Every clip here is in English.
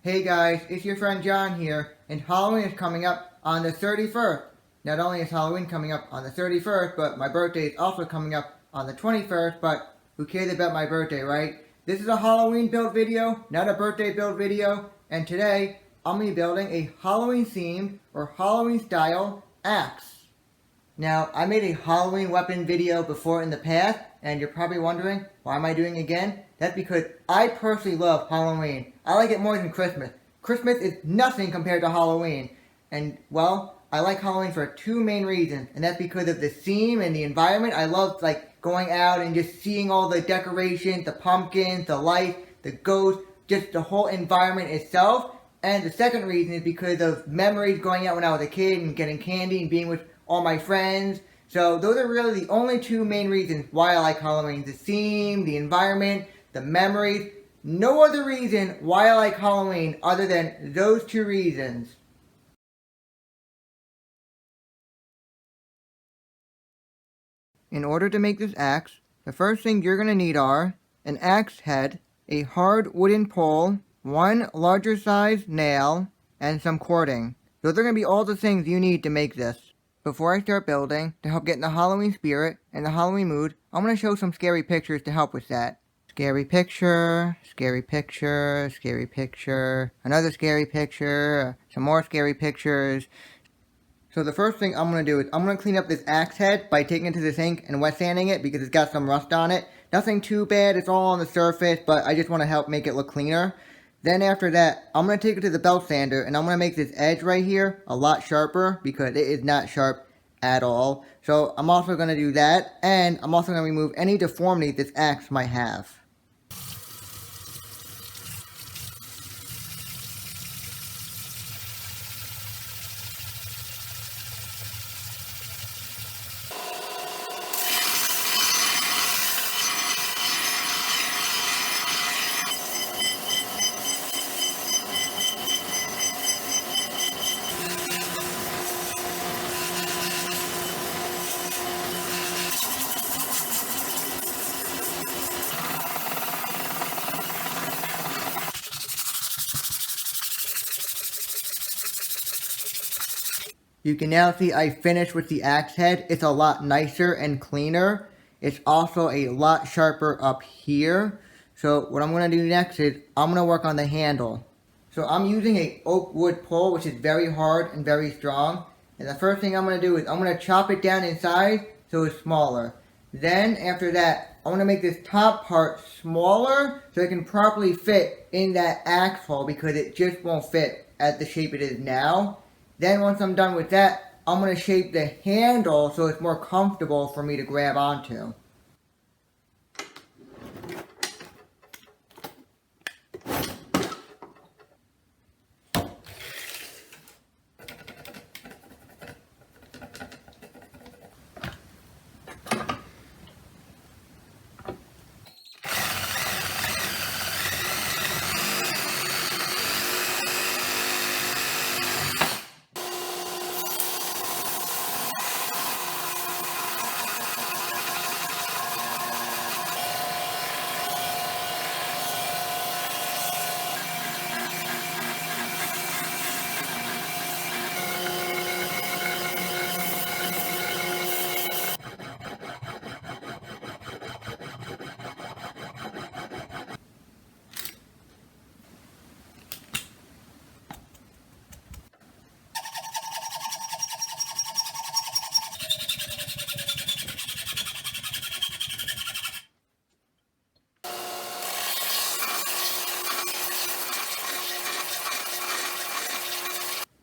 Hey guys, it's your friend John here, and Halloween is coming up on the 31st. Not only is Halloween coming up on the 31st, but my birthday is also coming up on the 21st, but who cares about my birthday, right? This is a Halloween build video, not a birthday build video, and today I'm going to be building a Halloween themed or Halloween style axe. Now, I made a Halloween weapon video before in the past, and you're probably wondering, why am I doing it again? That's because I personally love Halloween. I like it more than Christmas. Christmas is nothing compared to Halloween. And, well, I like Halloween for two main reasons, and that's because of the theme and the environment. I love, going out and just seeing all the decorations, the pumpkins, the lights, the ghosts, just the whole environment itself. And the second reason is because of memories going out when I was a kid and getting candy and being with all my friends. So those are really the only two main reasons why I like Halloween. The theme, the environment, the memories. No other reason why I like Halloween other than those two reasons. In order to make this axe, the first thing you're going to need are an axe head, a hard wooden pole, one larger size nail, and some cording. Those are going to be all the things you need to make this. Before I start building, to help get in the Halloween spirit and the Halloween mood, I'm going to show some scary pictures to help with that. Scary picture, scary picture, scary picture, another scary picture, some more scary pictures. So the first thing I'm going to do is I'm going to clean up this axe head by taking it to the sink and wet sanding it because it's got some rust on it. Nothing too bad, it's all on the surface, but I just want to help make it look cleaner. Then after that, I'm going to take it to the belt sander and I'm going to make this edge right here a lot sharper because it is not sharp at all. So I'm also going to do that, and I'm also going to remove any deformity this axe might have. You can now see I finished with the axe head. It's a lot nicer and cleaner. It's also a lot sharper up here. So what I'm going to do next is I'm going to work on the handle. So I'm using a oak wood pole, which is very hard and very strong. And the first thing I'm going to do is I'm going to chop it down in size so it's smaller. Then after that, I want to make this top part smaller so it can properly fit in that axe hole because it just won't fit at the shape it is now. Then once I'm done with that, I'm going to shape the handle so it's more comfortable for me to grab onto.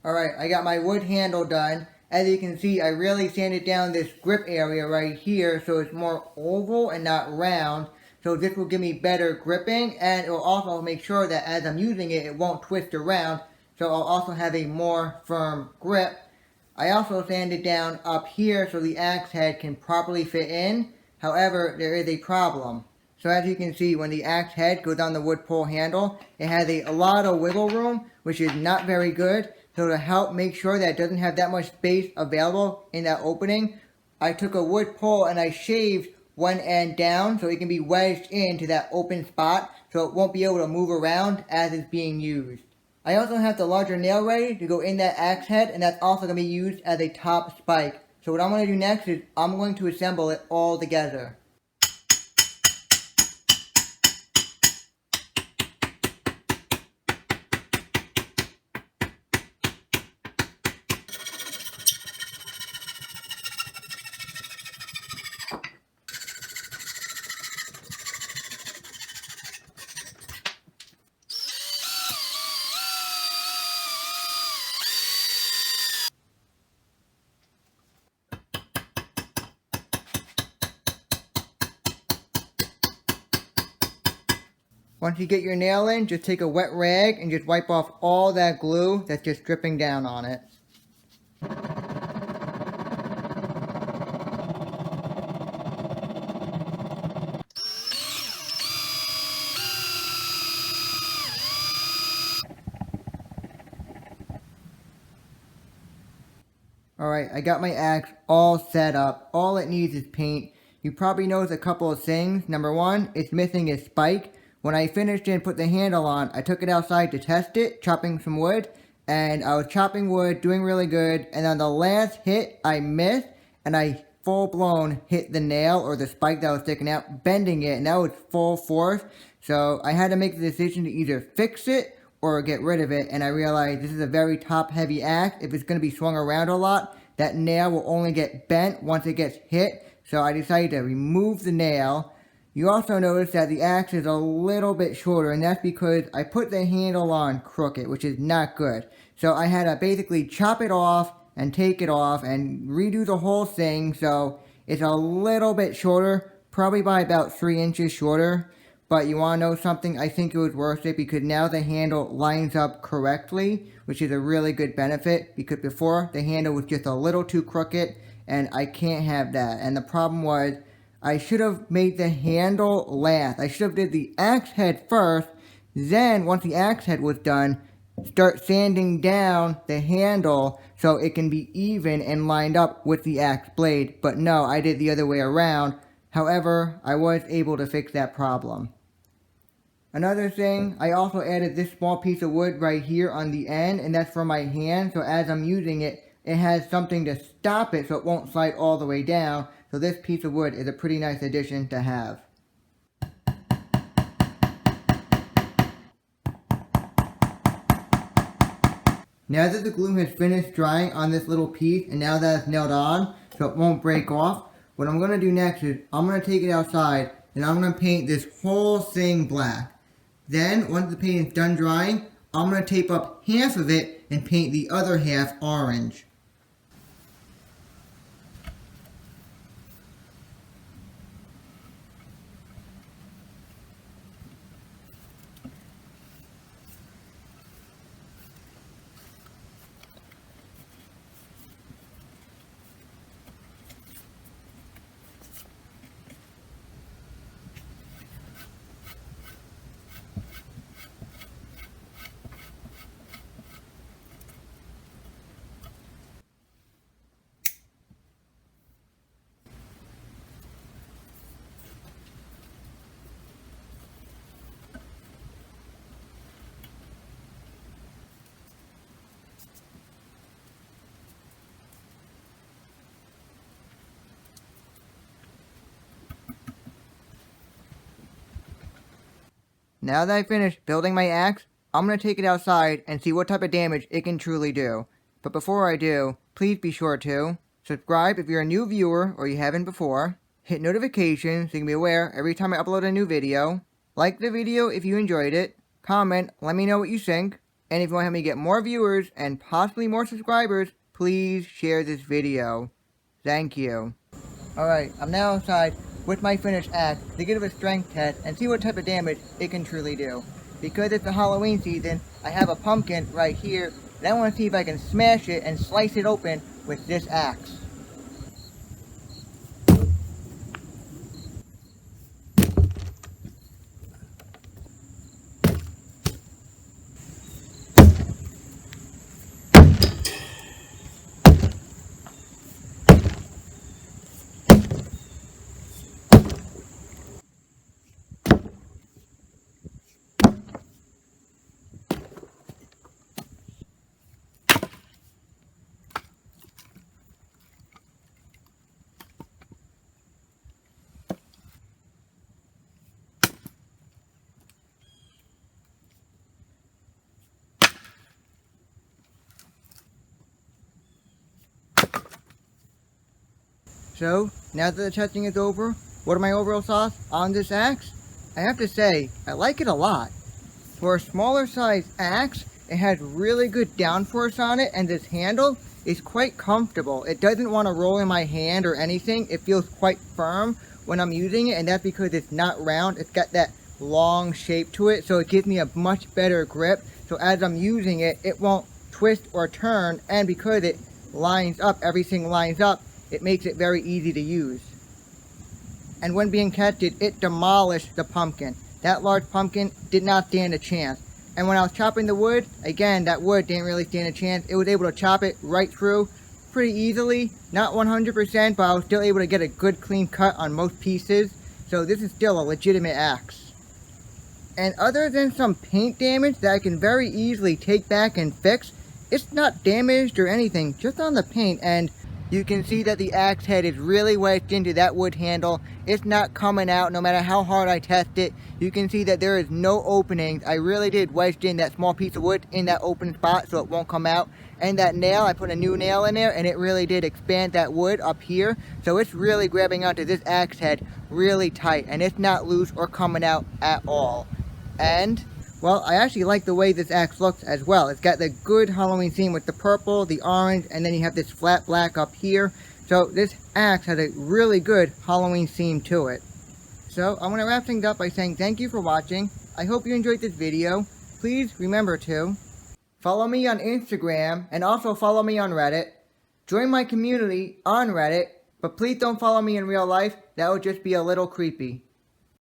Alright, I got my wood handle done. As you can see, I really sanded down this grip area right here so it's more oval and not round. So this will give me better gripping, and it will also make sure that as I'm using it, it won't twist around. So I'll also have a more firm grip. I also sanded down up here so the axe head can properly fit in. However, there is a problem. So as you can see, when the axe head goes on the wood pole handle, it has a lot of wiggle room, which is not very good. So to help make sure that it doesn't have that much space available in that opening, I took a wood pole and I shaved one end down so it can be wedged into that open spot so it won't be able to move around as it's being used. I also have the larger nail ready to go in that axe head, and that's also going to be used as a top spike. So what I'm going to do next is I'm going to assemble it all together. Once you get your nail in, just take a wet rag and just wipe off all that glue that's just dripping down on it. Alright, I got my axe all set up. All it needs is paint. You probably noticed a couple of things. Number one, it's missing a spike. When I finished and put the handle on, I took it outside to test it, chopping some wood. And I was chopping wood, doing really good. And on the last hit, I missed. And I full blown hit the nail or the spike that was sticking out, bending it. And that was full force. So I had to make the decision to either fix it or get rid of it, and I realized this is a very top heavy axe. If it's going to be swung around a lot, that nail will only get bent once it gets hit, so I decided to remove the nail. You also notice that the axe is a little bit shorter, and that's because I put the handle on crooked, which is not good. So I had to basically chop it off and take it off and redo the whole thing, so it's a little bit shorter, probably by about 3 inches shorter. But you want to know something? I think it was worth it because now the handle lines up correctly, which is a really good benefit, because before the handle was just a little too crooked and I can't have that. And the problem was I should have made the handle last. I should have did the axe head first, then once the axe head was done, start sanding down the handle so it can be even and lined up with the axe blade. But no, I did the other way around. However, I was able to fix that problem. Another thing, I also added this small piece of wood right here on the end, and that's for my hand, so as I'm using it, it has something to stop it so it won't slide all the way down, so this piece of wood is a pretty nice addition to have. Now that the glue has finished drying on this little piece, and now that it's nailed on, so it won't break off, what I'm going to do next is, I'm going to take it outside, and I'm going to paint this whole thing black. Then, once the paint is done drying, I'm going to tape up half of it and paint the other half orange. Now that I finished building my axe, I'm going to take it outside and see what type of damage it can truly do. But before I do, please be sure to subscribe if you're a new viewer or you haven't before, hit notifications so you can be aware every time I upload a new video, like the video if you enjoyed it, comment, let me know what you think, and if you want to help me get more viewers and possibly more subscribers, please share this video. Thank you. Alright, I'm now outside with my finished axe to give it a strength test and see what type of damage it can truly do. Because it's the Halloween season, I have a pumpkin right here, and I want to see if I can smash it and slice it open with this axe. So, now that the testing is over, what are my overall thoughts on this axe? I have to say, I like it a lot. For a smaller size axe, it has really good downforce on it, and this handle is quite comfortable. It doesn't want to roll in my hand or anything. It feels quite firm when I'm using it, and that's because it's not round. It's got that long shape to it, so it gives me a much better grip. So as I'm using it, it won't twist or turn, and because it lines up, everything lines up, it makes it very easy to use. And when being tested, it demolished the pumpkin. That large pumpkin did not stand a chance. And when I was chopping the wood, again, that wood didn't really stand a chance. It was able to chop it right through pretty easily. Not 100%, but I was still able to get a good clean cut on most pieces. So this is still a legitimate axe. And other than some paint damage that I can very easily take back and fix, it's not damaged or anything, just on the paint. And you can see that the axe head is really wedged into that wood handle. It's not coming out no matter how hard I test it. You can see that there is no openings. I really did wedge in that small piece of wood in that open spot so it won't come out. And that nail, I put a new nail in there and it really did expand that wood up here. So it's really grabbing onto this axe head really tight, and it's not loose or coming out at all. And well, I actually like the way this axe looks as well. It's got the good Halloween theme with the purple, the orange, and then you have this flat black up here. So this axe has a really good Halloween theme to it. So I'm going to wrap things up by saying thank you for watching. I hope you enjoyed this video. Please remember to follow me on Instagram and also follow me on Reddit. Join my community on Reddit, but please don't follow me in real life. That would just be a little creepy.